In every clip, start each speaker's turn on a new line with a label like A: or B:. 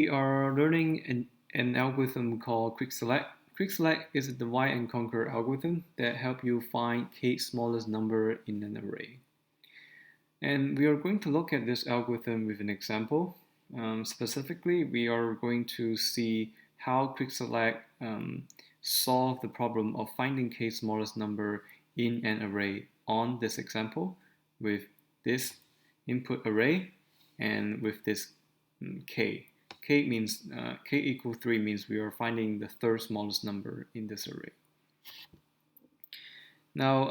A: We are learning an algorithm called Quickselect. Quickselect is a divide and conquer algorithm that helps you find k's smallest number in an array. And we are going to look at this algorithm with an example. Specifically, we are going to see how Quickselect solve the problem of finding k's smallest number in an array on this example with this input array and with this k. K means k equals 3 means we are finding the third smallest number in this array. Now,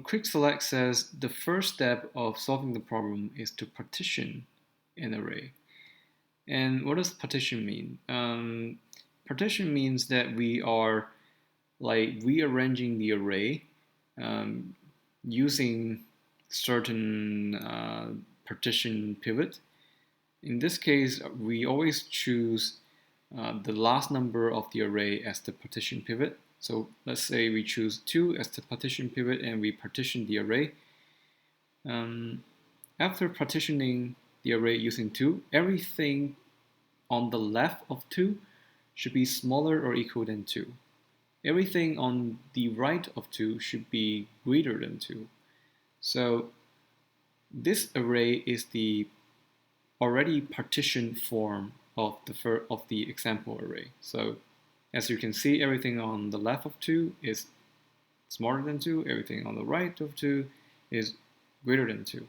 A: Quickselect says the first step of solving the problem is to partition an array. And what does partition mean? Partition means that we are rearranging the array using certain partition pivot. In this case, we always choose the last number of the array as the partition pivot. So let's say we choose 2 as the partition pivot and we partition the array. After partitioning the array using 2, everything on the left of 2 should be smaller or equal than 2. Everything on the right of 2 should be greater than 2. So this array is the already partitioned form of the example array. So as you can see, everything on the left of 2 is smaller than 2. Everything on the right of 2 is greater than 2.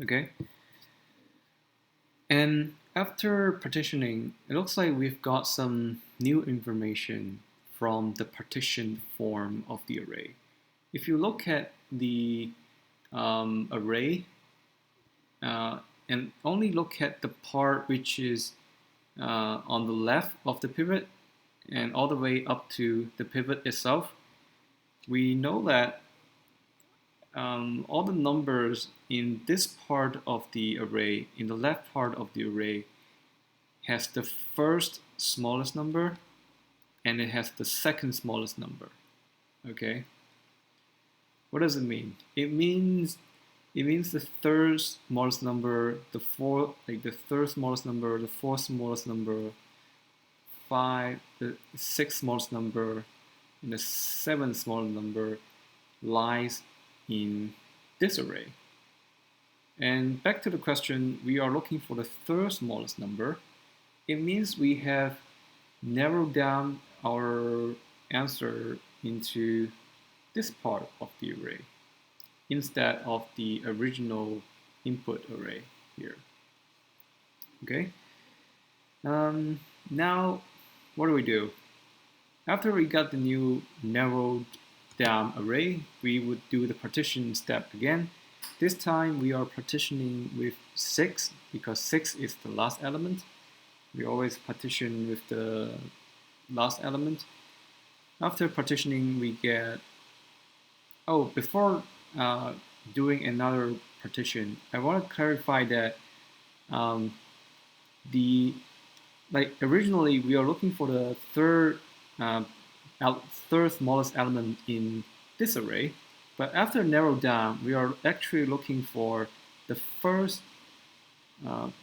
A: Okay? And after partitioning, it looks like we've got some new information from the partitioned form of the array. If you look at the array and only look at the part which is on the left of the pivot and all the way up to the pivot itself, we know that all the numbers in this part of the array, in the left part of the array, has the first smallest number and it has the second smallest number. Okay? What does it mean? It means the third smallest number, the third smallest number, the fourth smallest number, the sixth smallest number, and the seventh smallest number lies in this array. And back to the question, we are looking for the third smallest number. It means we have narrowed down our answer into this part of the array instead of the original input array here. Okay. Now, what do? After we got the new narrowed down array, we would do the partition step again. This time we are partitioning with 6 because 6 is the last element. We always partition with the last element. After partitioning, we get, before doing another partition, I want to clarify that originally we are looking for the third smallest element in this array, but after narrow down, we are actually looking for the first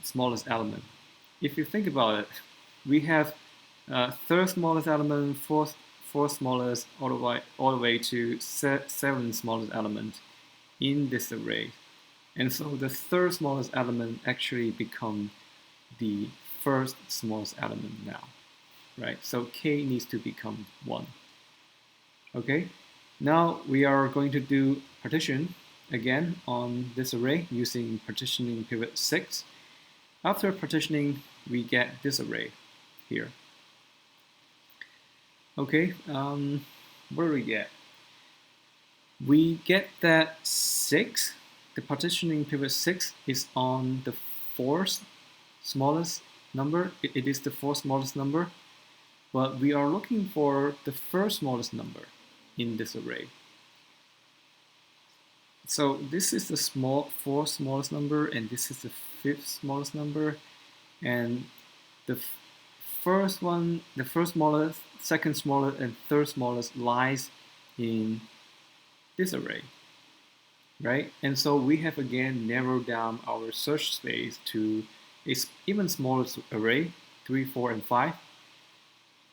A: smallest element. If you think about it, we have third smallest element, fourth smallest, all the way to seventh smallest element in this array. And so the third smallest element actually becomes the first smallest element now, right? So k needs to become 1. Okay, now we are going to do partition again on this array using partitioning pivot 6. After partitioning, we get this array here. Okay, what do we get? We get that 6, the partitioning pivot 6 is on the fourth smallest number. It is the fourth smallest number, but we are looking for the first smallest number in this array. So this is the fourth smallest number, and this is the fifth smallest number, and the first one, the first smallest, second smallest, and third smallest lies in this array, right? And so we have again narrowed down our search space to even smaller array, 3, 4, and 5.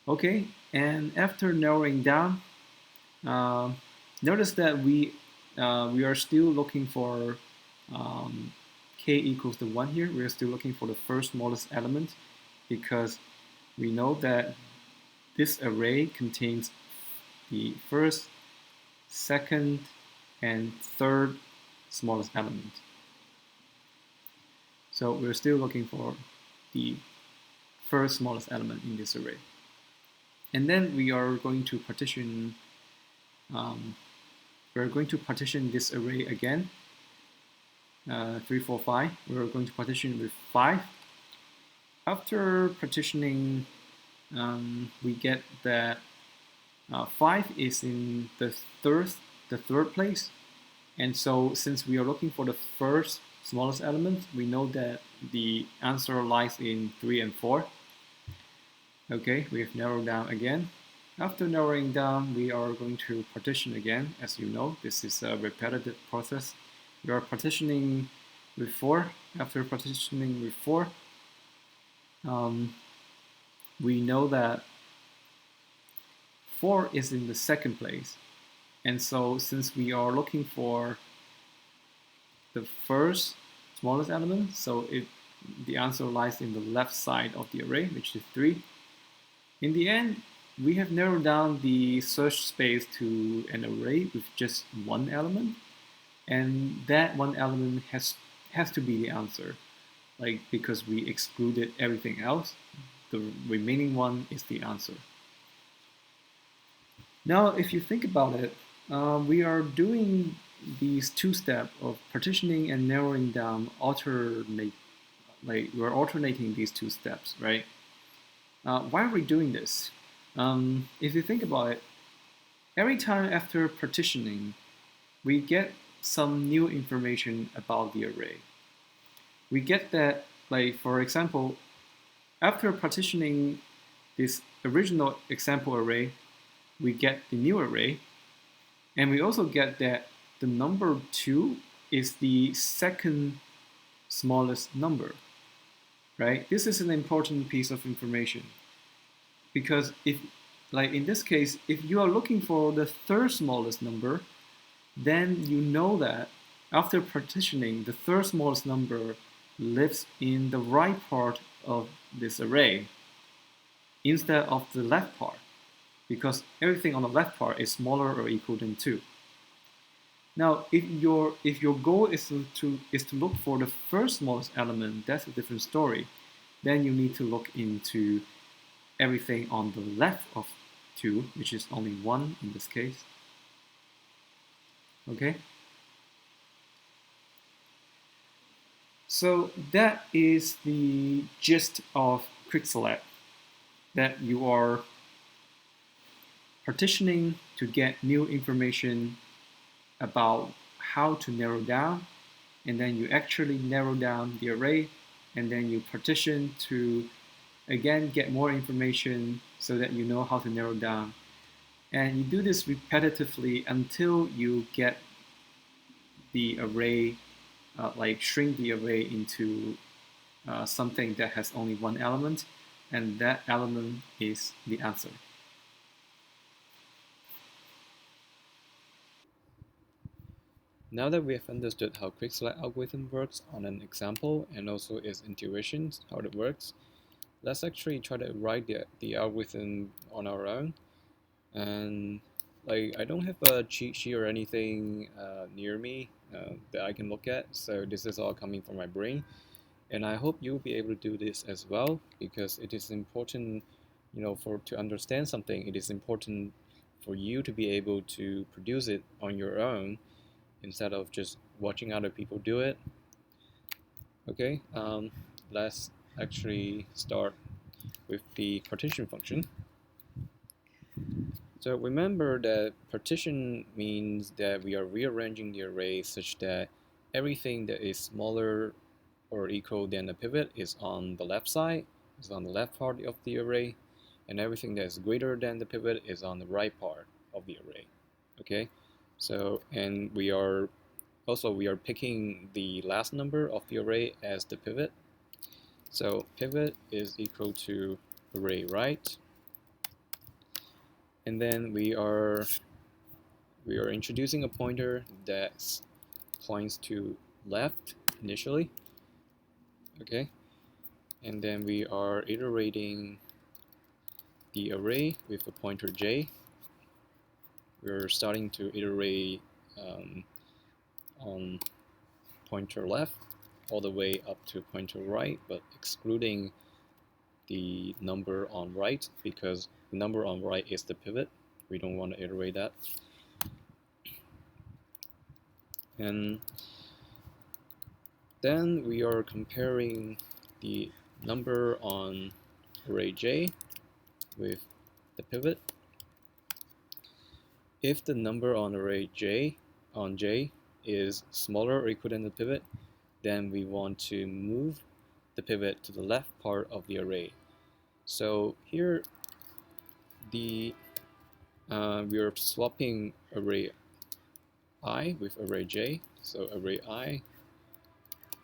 A: Okay, and after narrowing down, notice that we are still looking for k equals to 1 here. We are still looking for the first smallest element because we know that this array contains the first, second, and third smallest element. So we're still looking for the first smallest element in this array. And then we are going to partition this array again. 3, 4, 5. We're going to partition with 5. After partitioning, we get that 5 is in the third place. And so since we are looking for the first smallest element, we know that the answer lies in 3 and 4. Okay, we have narrowed down again. After narrowing down, we are going to partition again. As you know, this is a repetitive process. We are partitioning with 4. After partitioning with 4, we know that 4 is in the second place. And so since we are looking for the first smallest element, so the answer lies in the left side of the array, which is 3. In the end, we have narrowed down the search space to an array with just one element, and that one element has to be the answer, like because we excluded everything else, the remaining one is the answer. Now, if you think about it, we are doing these two steps of partitioning and narrowing down we're alternating these two steps, right? Why are we doing this? If you think about it, every time after partitioning, we get some new information about the array. We get that, like, for example, after partitioning this original example array, we get the new array, and we also get that the number 2 is the second smallest number, right? This is an important piece of information because if, like in this case, if you are looking for the third smallest number, then you know that after partitioning, the third smallest number lives in the right part of this array instead of the left part, because everything on the left part is smaller or equal than 2. Now, if your goal is to look for the first smallest element, that's a different story. Then you need to look into everything on the left of 2, which is only 1 in this case. Okay? So that is the gist of Quickselect, that you are partitioning to get new information about how to narrow down, and then you actually narrow down the array, and then you partition to again get more information so that you know how to narrow down. And you do this repetitively until you get the array, like shrink the array into something that has only one element, and that element is the answer. Now that we have understood how Quickselect algorithm works on an example and also its intuitions, how it works, let's actually try to write the algorithm on our own. And like, I don't have a cheat sheet or anything near me that I can look at, so this is all coming from my brain. And I hope you'll be able to do this as well, because it is important, to understand something, it is important for you to be able to produce it on your own instead of just watching other people do it. Okay, let's actually start with the partition function. So remember that partition means that we are rearranging the array such that everything that is smaller or equal than the pivot is on the left side, is on the left part of the array, and everything that is greater than the pivot is on the right part of the array. Okay, so, and we are picking the last number of the array as the pivot. So pivot is equal to array right, and then we are introducing a pointer that points to left initially, okay, and then we are iterating the array with a pointer j. We're starting to iterate on pointer left all the way up to pointer right, but excluding the number on right because the number on right is the pivot. We don't want to iterate that. And then we are comparing the number on array j with the pivot. If the number on array j is smaller or equal than the pivot, then we want to move the pivot to the left part of the array. So here we are swapping array I with array j. So array I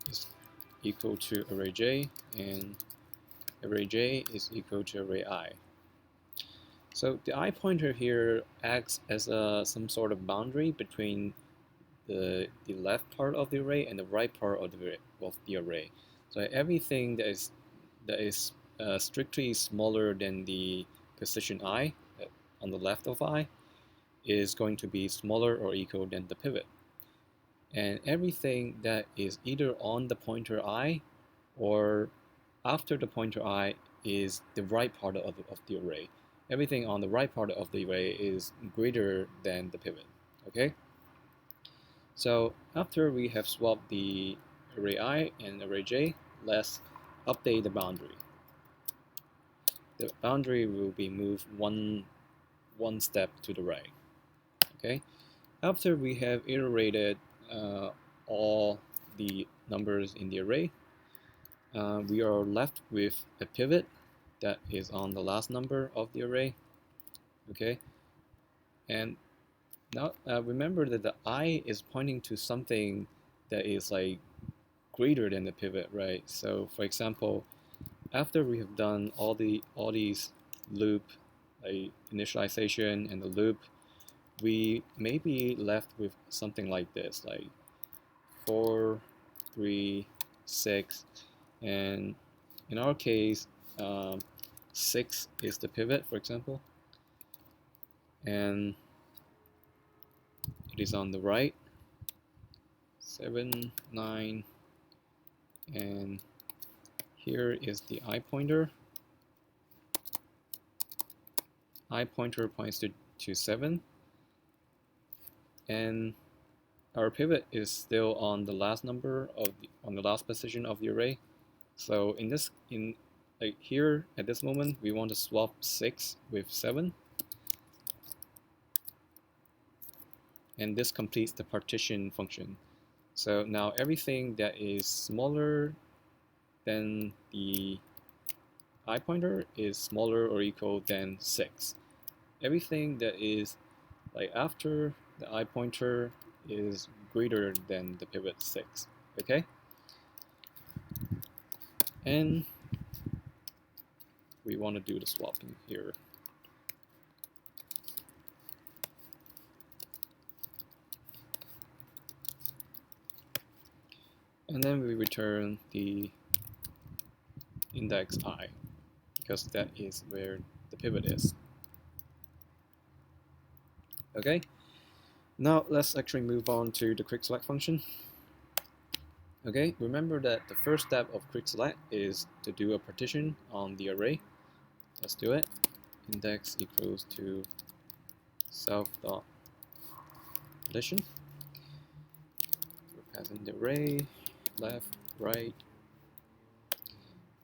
A: is equal to array j, and array j is equal to array I. So the I pointer here acts as some sort of boundary between the left part of the array and the right part of the array. So everything that is strictly smaller than the position I on the left of I is going to be smaller or equal than the pivot. And everything that is either on the pointer I or after the pointer I is the right part of the array. Everything on the right part of the array is greater than the pivot. Okay? So after we have swapped the array I and array j, let's update the boundary. The boundary will be moved one step to the right. Okay? After we have iterated all the numbers in the array, we are left with a pivot that is on the last number of the array. Okay, and now remember that the I is pointing to something that is like greater than the pivot, right? So for example, after we have done all these loop, like initialization and the loop, we may be left with something like this, like 4, 3, 6, and in our case 6 is the pivot, for example, and it is on the right, 7, 9, and here is the I pointer. I pointer points to 7, and our pivot is still on the last number on the last position of the array. So like here at this moment, we want to swap 6 with 7, and this completes the partition function. So now everything that is smaller than the I pointer is smaller or equal than 6. Everything that is like after the I pointer is greater than the pivot 6. Okay? And we want to do the swapping here. And then we return the index I, because that is where the pivot is. Okay, now let's actually move on to the Quickselect function. Okay, remember that the first step of Quickselect is to do a partition on the array. Let's do it. Index equals to self.partition. We're passing the array, left, right.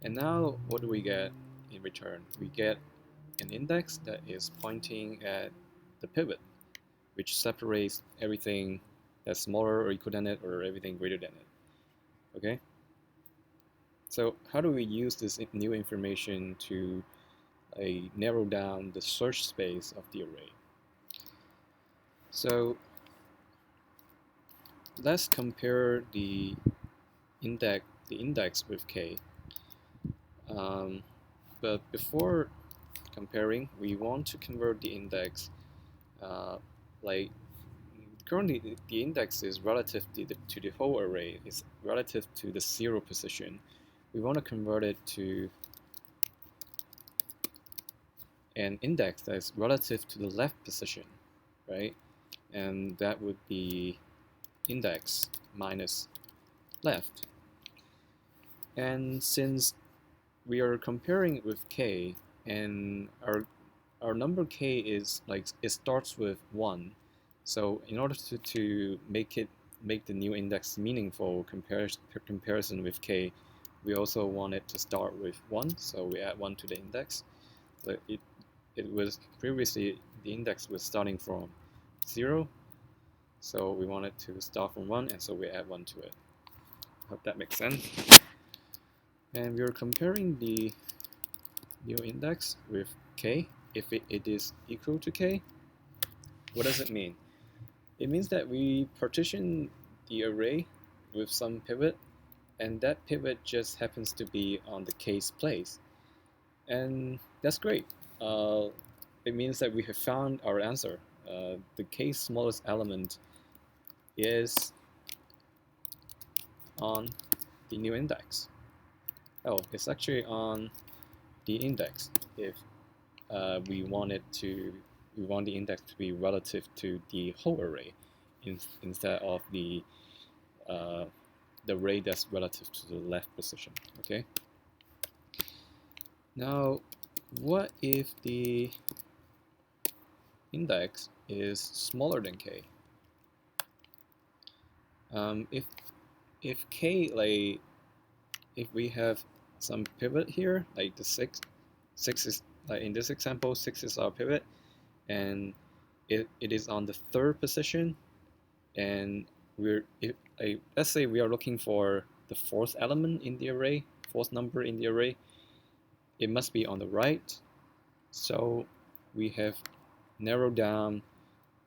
A: And now what do we get in return? We get an index that is pointing at the pivot, which separates everything that's smaller or equal than it or everything greater than it. Okay? So how do we use this new information to narrow down the search space of the array? So let's compare the index with k. But before comparing, we want to convert the index. Like currently, the index is relative to the whole array. It's relative to the 0 position. We want to convert it to an index that is relative to the left position, right? And that would be index minus left. And since we are comparing it with k, and our number k is like it starts with 1, so in order to make the new index meaningful comparison with k, we also want it to start with 1, so we add 1 to the index. So it was previously the index was starting from 0, so we want it to start from 1, and so we add 1 to it. Hope that makes sense. And we are comparing the new index with k. If it is equal to k, what does it mean? It means that we partition the array with some pivot, and that pivot just happens to be on the k's place. And that's great. It means that we have found our answer. The k's smallest element is on the new index. Oh, it's actually on the index if we want the index to be relative to the whole array instead of the array that's relative to the left position. Okay. Now, what if the index is smaller than k? If k, like if we have some pivot here, like the 6 is, like in this example, 6 is our pivot, and it is on the 3rd position, and let's say we are looking for the 4th element in the array, 4th number in the array. It must be on the right, so we have narrowed down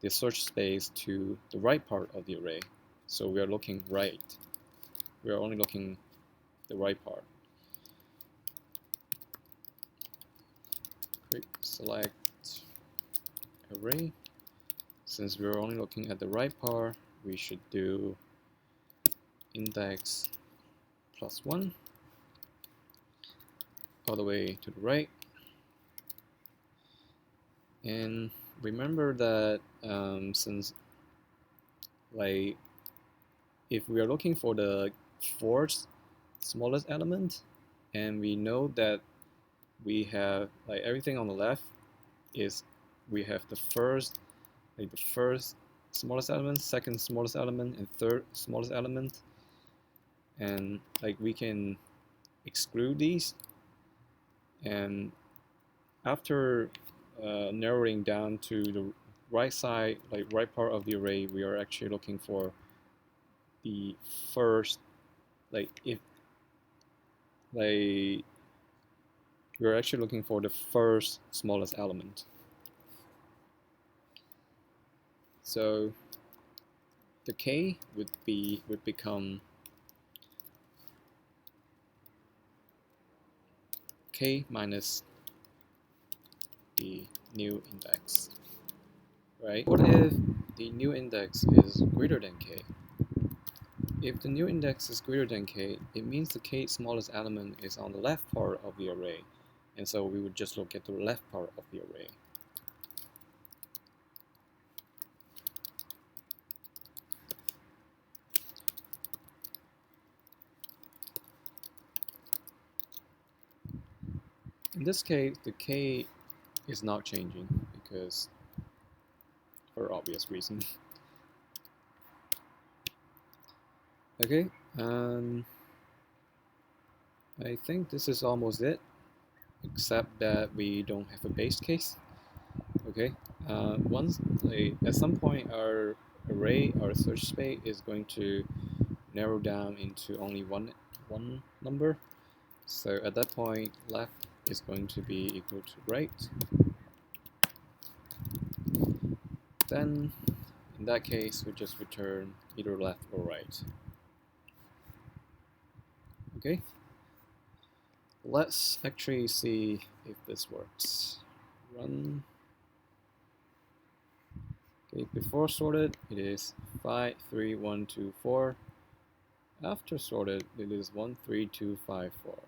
A: the search space to the right part of the array. So we are looking right. We are only looking the right part. Quick select array. Since we're only looking at the right part, we should do index plus 1 all the way to the right. And remember that since like if we are looking for the 4th smallest element, and we know that we have like everything on the left is we have the first smallest element, 2nd smallest element, and 3rd smallest element, and like we can exclude these, and after narrowing down to the right side, like right part of the array, we are actually looking for the first, like if like we're actually looking for the first smallest element. So the k would become k minus the new index, right? What if the new index is greater than k? If the new index is greater than k, it means the k smallest element is on the left part of the array, and so we would just look at the left part of the array. In this case, the k is not changing because for obvious reasons. Okay, I think this is almost it, except that we don't have a base case. Okay, at some point our array, our search space is going to narrow down into only one number. So at that point, left is going to be equal to right. Then, in that case, we just return either left or right. Okay. Let's actually see if this works. Run. Okay, before sorted, it is 5, 3, 1, 2, 4. After sorted, it is 1, 3, 2, 5, 4.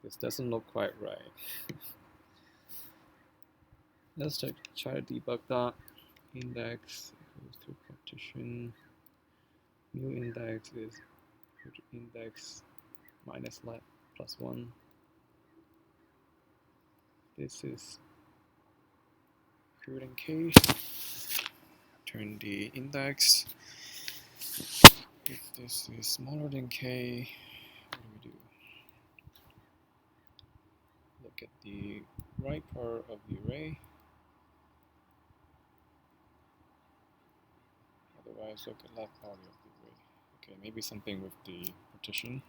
A: This doesn't look quite right. Let's try to debug that. Index goes to partition. New index is index minus left plus 1. This is greater than k. Turn the index. If this is smaller than k, what do we do? Look at the right part of the array. Otherwise, look at left part of the array. Okay, maybe something with the partition.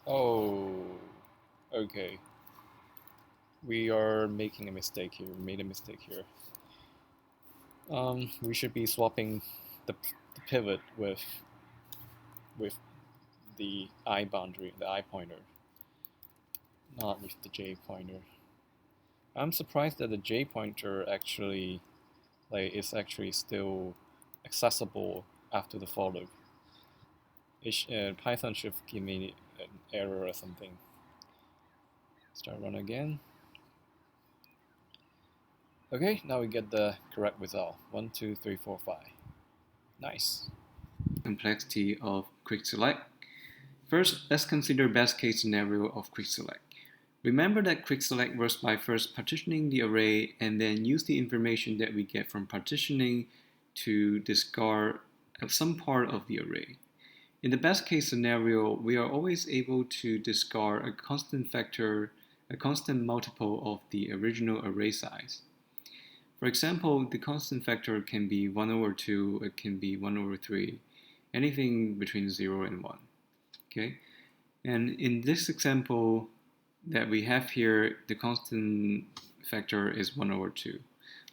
A: Oh, okay. We are making a mistake here. We made a mistake here. We should be swapping the pivot with the I boundary, the I pointer, not with the J pointer. I'm surprised that the J pointer actually is actually still accessible after the for loop. Python should give me an error or something. Start run again. Okay, now we get the correct result. 1, 2, 3, 4, 5. Nice. Complexity of Quickselect. First, let's consider best case scenario of Quickselect. Remember that Quickselect works by first partitioning the array and then use the information that we get from partitioning to discard some part of the array. In the best case scenario, we are always able to discard a constant factor, a constant multiple of the original array size. For example, the constant factor can be 1 over 2, it can be 1 over 3, anything between 0 and 1. Okay? And in this example that we have here, the constant factor is 1 over 2.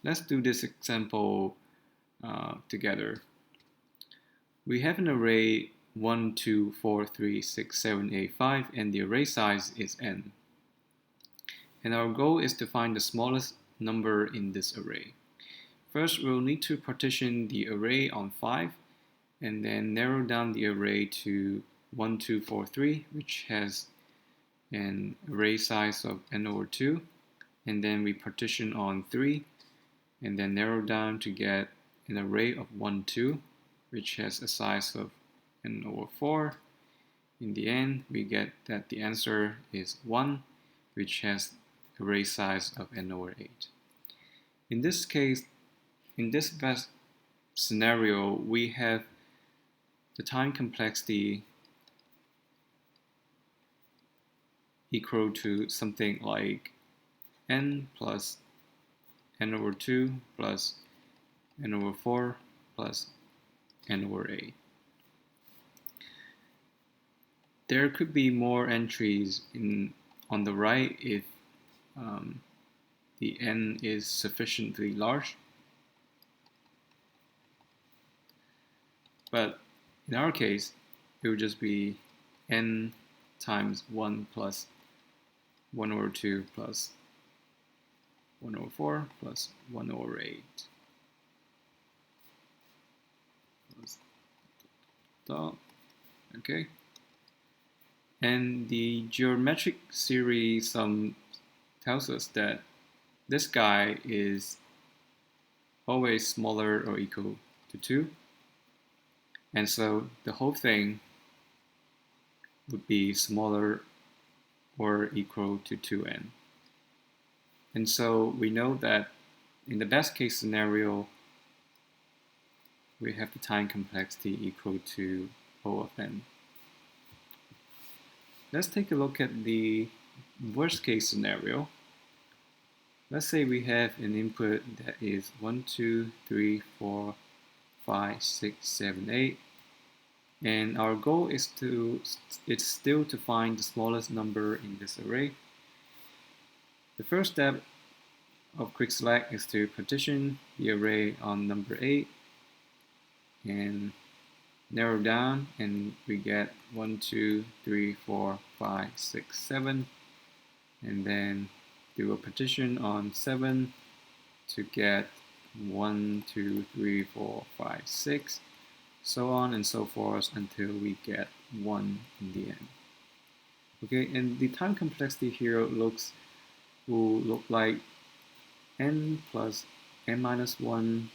A: Let's do this example together. We have an array 1, 2, 4, 3, 6, 7, 8, 5, and the array size is n. And our goal is to find the smallest number in this array. First, we'll need to partition the array on 5, and then narrow down the array to 1, 2, 4, 3, which has an array size of n over 2, and then we partition on 3, and then narrow down to get an array of 1, 2, which has a size of n over 4. In the end, we get that the answer is 1, which has array size of n over 8. In this case, in this best scenario, we have the time complexity equal to something like n plus n over 2 plus n over 4 plus n over 8. There could be more entries on the right if the n is sufficiently large. But in our case, it would just be n times 1 plus 1 over 2 plus 1 over 4 plus 1 over 8. Okay. And the geometric series sum tells us that this guy is always smaller or equal to 2. And so the whole thing would be smaller or equal to 2n. And so we know that in the best case scenario, we have the time complexity equal to O of n. Let's take a look at the worst case scenario. Let's say we have an input that is 1, 2, 3, 4, 5, 6, 7, 8. And our goal is still to find the smallest number in this array. The first step of Quickselect is to partition the array on number 8 and narrow down, and we get 1, 2, 3, 4, 5, 6, 7, and then do a partition on 7 to get 1, 2, 3, 4, 5, 6, so on and so forth until we get 1 in the end. Okay, and the time complexity here will look like n plus n minus 1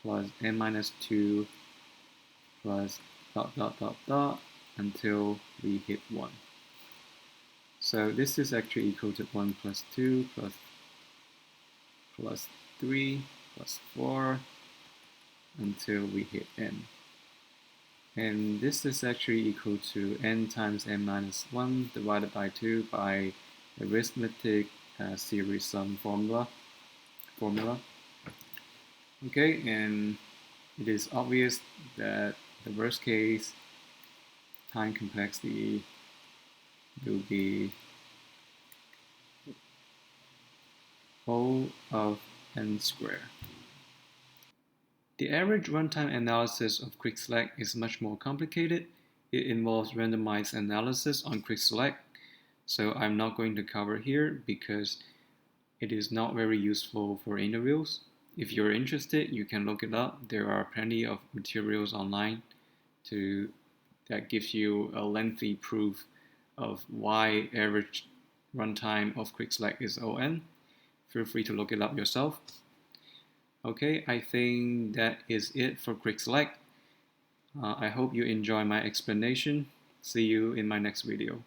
A: plus n minus 2 plus dot dot dot dot until we hit 1. So this is actually equal to 1 plus 2 plus 3 plus 4 until we hit n. And this is actually equal to n times n minus 1 divided by 2 by arithmetic series sum formula. Okay, and it is obvious that the worst case time complexity will be O of n squared. The average runtime analysis of Quickselect is much more complicated. It involves randomized analysis on Quickselect, so I'm not going to cover here because it is not very useful for interviews. If you're interested, you can look it up. There are plenty of materials online that gives you a lengthy proof of why average runtime of Quickselect is ON. Feel free to look it up yourself. Okay, I think that is it for Quickselect. I hope you enjoy my explanation. See you in my next video.